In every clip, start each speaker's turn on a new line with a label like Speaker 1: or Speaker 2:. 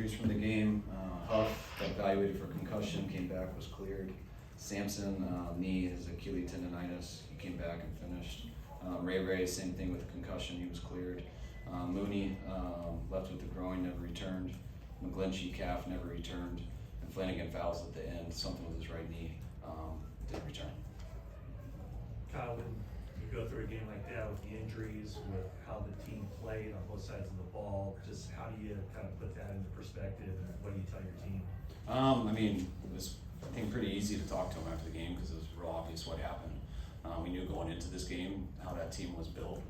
Speaker 1: injuries from the game. Huff got evaluated for concussion, came back, was cleared. Sampson, knee, his Achilles tendonitis, he came back and finished. Ray, same thing with concussion, he was cleared. Mooney, left with the groin, never returned. McGlinchey, calf, never returned. And Flanagan fouls at the end, something with his right knee, did return.
Speaker 2: Kyle, when you go through a game like that with the injuries, with how the team played on both sides of the ball, just how do you kind of put that into perspective, and what do you tell your team?
Speaker 1: I mean, it was, I think, pretty easy to talk to him after the game because it was real obvious what happened. We knew going into this game how that team was built.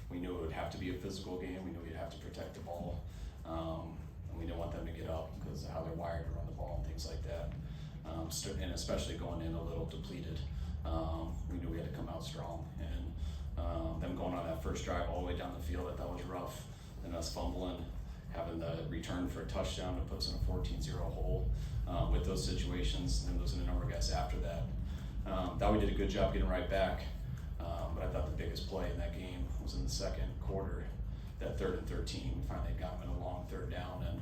Speaker 1: We knew it would have to be a physical game. We knew we'd have to protect the ball. And we didn't want them to get up because of how they're wired to run the ball and things like that. And especially going in a little depleted. We knew we had to come out strong. And them going on that first drive all the way down the field, I thought was rough. And us fumbling, having the return for a touchdown to put us in a 14-0 hole with those situations, and losing a number of guys after that. Thought we did a good job getting right back, but I thought the biggest play in that game was in the second quarter, that 3rd and 13. We finally got them in a long 3rd down, and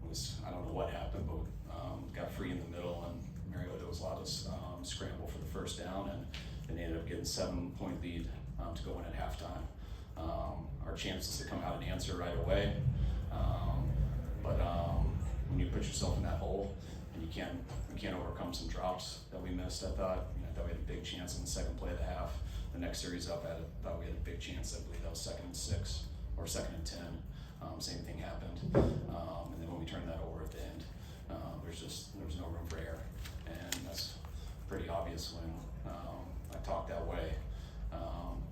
Speaker 1: it was, I don't know what happened, but got free in the middle, and Mariota was allowed us scramble for the 1st down, and then they ended up getting 7-point lead to go in at halftime. Our chances to come out and answer right away, but when you put yourself in that hole and you can't overcome some drops that we missed, I thought we had a big chance in the second play of the half. The next series up, I thought we had a big chance. I believe that was 2nd and 6 or 2nd and 10. Same thing happened, and then when we turned that over at the end, there was no room for error, and that's pretty obvious when I talk that way.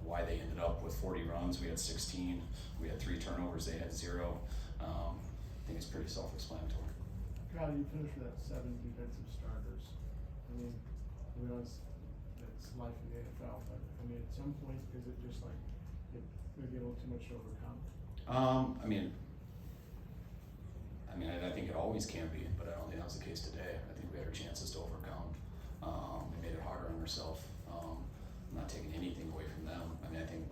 Speaker 1: Why they ended up with 40 runs, we had 16, we had 3 turnovers, they had 0. I think it's pretty self-explanatory.
Speaker 3: Kyle, you finished with that 7 defensive starters. I mean, we know it's life in the NFL, but I mean, at some point, is it just like maybe a little too much to overcome?
Speaker 1: I think it always can be, but I don't think that was the case today. I think we had our chances to overcome. We made it harder on ourselves. I'm not taking anything away from them. I mean, I think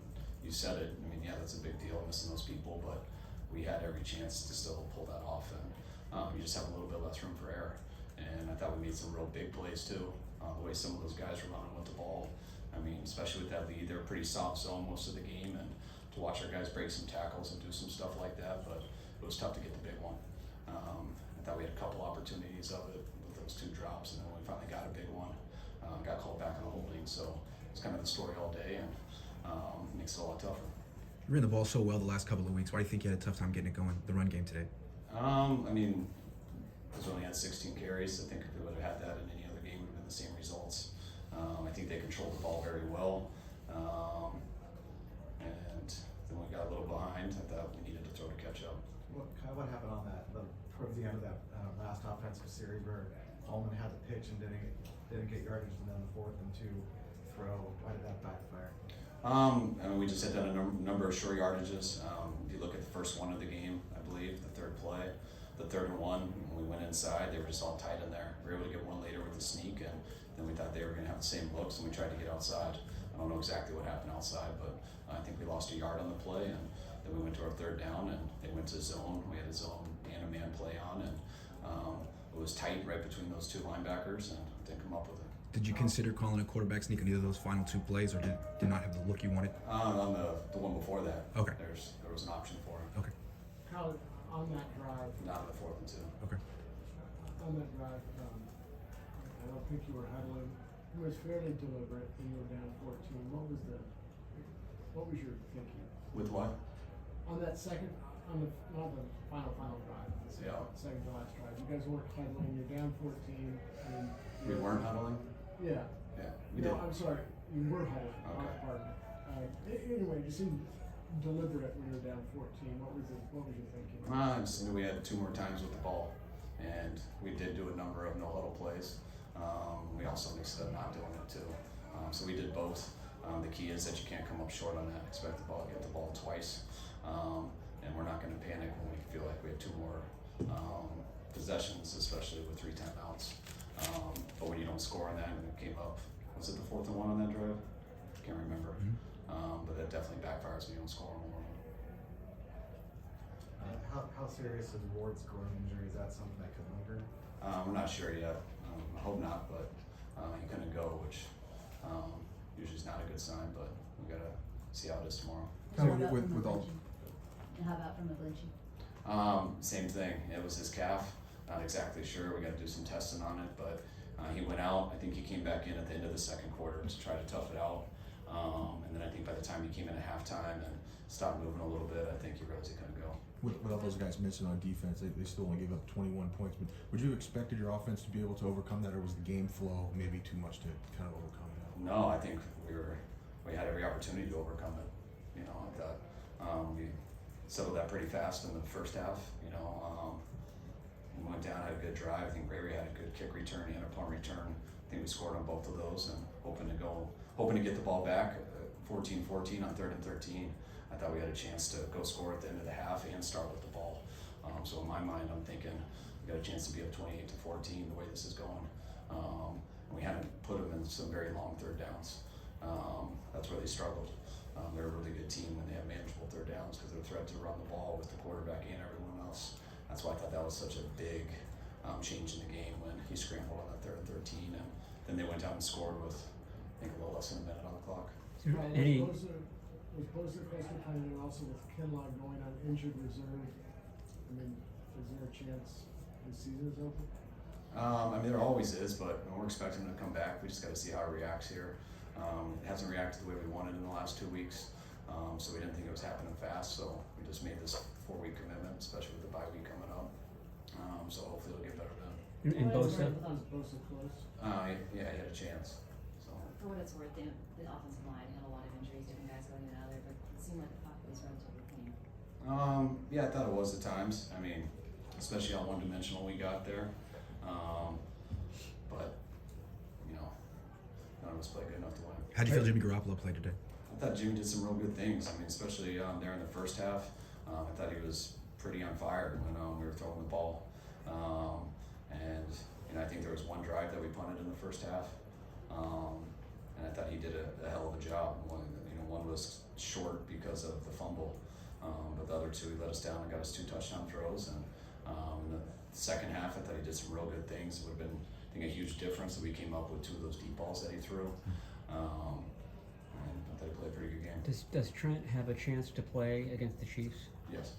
Speaker 1: you said it. I mean, yeah, that's a big deal, missing those people, but we had every chance to still pull that off, and we just have a little bit less room for error. And I thought we made some real big plays too. The way some of those guys were running with the ball. I mean, especially with that lead, they were pretty soft zone most of the game, and to watch our guys break some tackles and do some stuff like that, but it was tough to get the big one. I thought we had a couple opportunities of it with those 2 drops, and then when we finally got a big one, got called back on holding. So it's kind of the story all day, and it makes it a lot tougher.
Speaker 4: You ran the ball so well the last couple of weeks. Why do you think you had a tough time getting it going, the run game today?
Speaker 1: I mean, because we only had 16 carries. I think if we would have had that in any other game, it would have been the same results. I think they controlled the ball very well. And then we got a little behind. I thought we needed to throw to catch up.
Speaker 5: What happened on that, towards the end of that last offensive series where Coleman had the pitch and didn't get yardage, and then the 4th and 2 throw? Why did that backfire?
Speaker 1: I mean, we just had done a number of short yardages. If you look at the first one of the game, I believe, the 3rd play, the 3rd and 1, when we went inside, they were just all tight in there. We were able to get one later with the sneak, and then we thought they were going to have the same looks, and we tried to get outside. I don't know exactly what happened outside, but I think we lost a yard on the play, and then we went to our 3rd down, and they went to zone. We had a zone and a man play on, and it was tight right between those 2 linebackers, and didn't come up with it.
Speaker 4: Did you consider calling a quarterback sneak on either of those final 2 plays, or did not have the look you wanted?
Speaker 1: On the one before that,
Speaker 4: Okay.
Speaker 1: There was an option for it.
Speaker 4: Okay.
Speaker 3: Kyle, on that drive,
Speaker 1: Not on the 4th and 2.
Speaker 4: Okay.
Speaker 3: on that drive, I don't think you were huddling. It was fairly deliberate, and you were down 14. What was your thinking?
Speaker 1: With what?
Speaker 3: On that second, not the final drive,
Speaker 1: Yeah.
Speaker 3: second to last drive, you guys weren't huddling, you're down 14, and
Speaker 1: We weren't huddling?
Speaker 3: yeah.
Speaker 1: Yeah, we
Speaker 3: No,
Speaker 1: did.
Speaker 3: I'm sorry, you were huddling,
Speaker 1: Okay.
Speaker 3: pardon me. Anyway, you seemed deliberate when you were down 14. What was your thinking?
Speaker 1: I just knew we had 2 more times with the ball, and we did do a number of no huddle plays. We also mixed up not doing it too. So we did both. The key is that you can't come up short on that. Expect the ball, get the ball twice, and we're not going to panic when we feel like we have 2 more possessions, especially with 3 timeouts. But when you don't score on that, and it came up, was it the 4th and 1 on that drive? Can't remember. But that definitely backfires when you don't score on one.
Speaker 5: How serious is Ward's groin injury? Is that something that could linger?
Speaker 1: We're not sure yet. I hope not, but he couldn't go, which usually is not a good sign, but we gotta see how it is tomorrow.
Speaker 4: Kind
Speaker 6: How
Speaker 4: of
Speaker 6: about
Speaker 4: with-
Speaker 6: from
Speaker 4: with all-
Speaker 6: McGlinchey? And how about from McGlinchey?
Speaker 1: Same thing. It was his calf. Not exactly sure. We got to do some testing on it, but he went out. I think he came back in at the end of the second quarter to try to tough it out. And then I think by the time he came in at halftime and stopped moving a little bit, I think he realized he couldn't go.
Speaker 7: With all those guys missing on defense, they still only gave up 21 points. But would you have expected your offense to be able to overcome that, or was the game flow maybe too much to kind of overcome that?
Speaker 1: No, I think we had every opportunity to overcome it. You know, I thought we settled that pretty fast in the first half. You know, we went down, had a good drive. I think Ray had a good kick return, he had a punt return. I think we scored on both of those and hoping to get the ball back. 14-14 on 3rd and 13. I thought we had a chance to go score at the end of the half and start with the ball. So in my mind, I'm thinking we got a chance to be up 28-14 the way this is going. We haven't put them in some very long third downs. That's where they struggled. They're a really good team when they have manageable third downs because they're a threat to run the ball with the quarterback and everyone else. That's why I thought that was such a big change in the game when he scrambled on that 3rd and 13, and then they went down and scored with I think a little less than a minute on the clock.
Speaker 3: Was Bosa close to playing also with Kinlaw going on injured reserve? I mean, is there a chance the season is open?
Speaker 1: I mean, there always is, but we're expecting him to come back. We just got to see how it reacts here. It hasn't reacted the way we wanted in the last 2 weeks, so we didn't think it was happening fast. So we just made this 4-week commitment, especially with the bye week coming up. So hopefully it'll get better then.
Speaker 8: And Bosa,
Speaker 3: Was Bosa close?
Speaker 1: Yeah, he had a chance. So
Speaker 6: For what it's worth, the offensive line had a lot of injuries, different guys going in and out of there, but it seemed like the pocket was relatively clean.
Speaker 1: yeah, I thought it was at times. I mean, especially how one-dimensional we got there. But you know, none of us played good enough to win.
Speaker 4: How'd you feel Jimmy Garoppolo played today?
Speaker 1: I thought Jimmy did some real good things. I mean, especially there in the first half. I thought he was pretty on fire when we were throwing the ball. And you know, I think there was one drive that we punted in the first half. And I thought he did a hell of a job. One was short because of the fumble, but the other two he let us down and got us 2 touchdown throws. And in the second half, I thought he did some real good things. It would have been, I think, a huge difference that we came up with 2 of those deep balls that he threw. And I thought he played a pretty good game.
Speaker 8: does Trent have a chance to play against the Chiefs?
Speaker 1: Yes.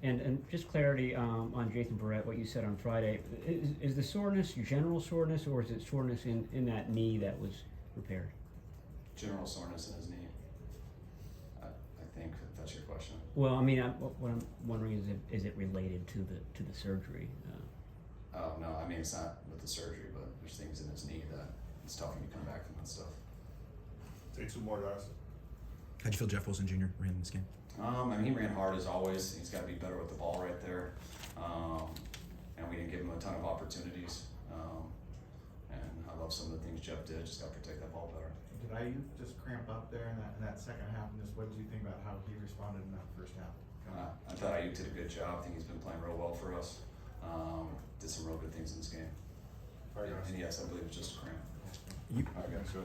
Speaker 8: And just clarity on Jason Barrett, what you said on Friday. Is the soreness general soreness, or is it soreness in that knee that was repaired?
Speaker 1: General soreness in his knee. I think that's your question.
Speaker 8: Well, I mean, what I'm wondering is it related to the surgery?
Speaker 1: Oh no, I mean it's not with the surgery, but there's things in his knee that it's tough when you come back from that stuff.
Speaker 9: Take 2 more, guys.
Speaker 4: How'd you feel Jeff Wilson Jr. ran in this game?
Speaker 1: I mean, he ran hard as always. He's got to be better with the ball right there. And we didn't give him a ton of opportunities. And I love some of the things Jeff did. Just got to protect that ball better.
Speaker 5: Did IU just cramp up there in that second half? And just what did you think about how he responded in that first half?
Speaker 1: I thought Ayuk did a good job. I think he's been playing real well for us. Did some real good things in this game.
Speaker 9: All right, guys.
Speaker 1: And yes, I believe it's just a cramp.
Speaker 4: You,
Speaker 9: All right, guys, go.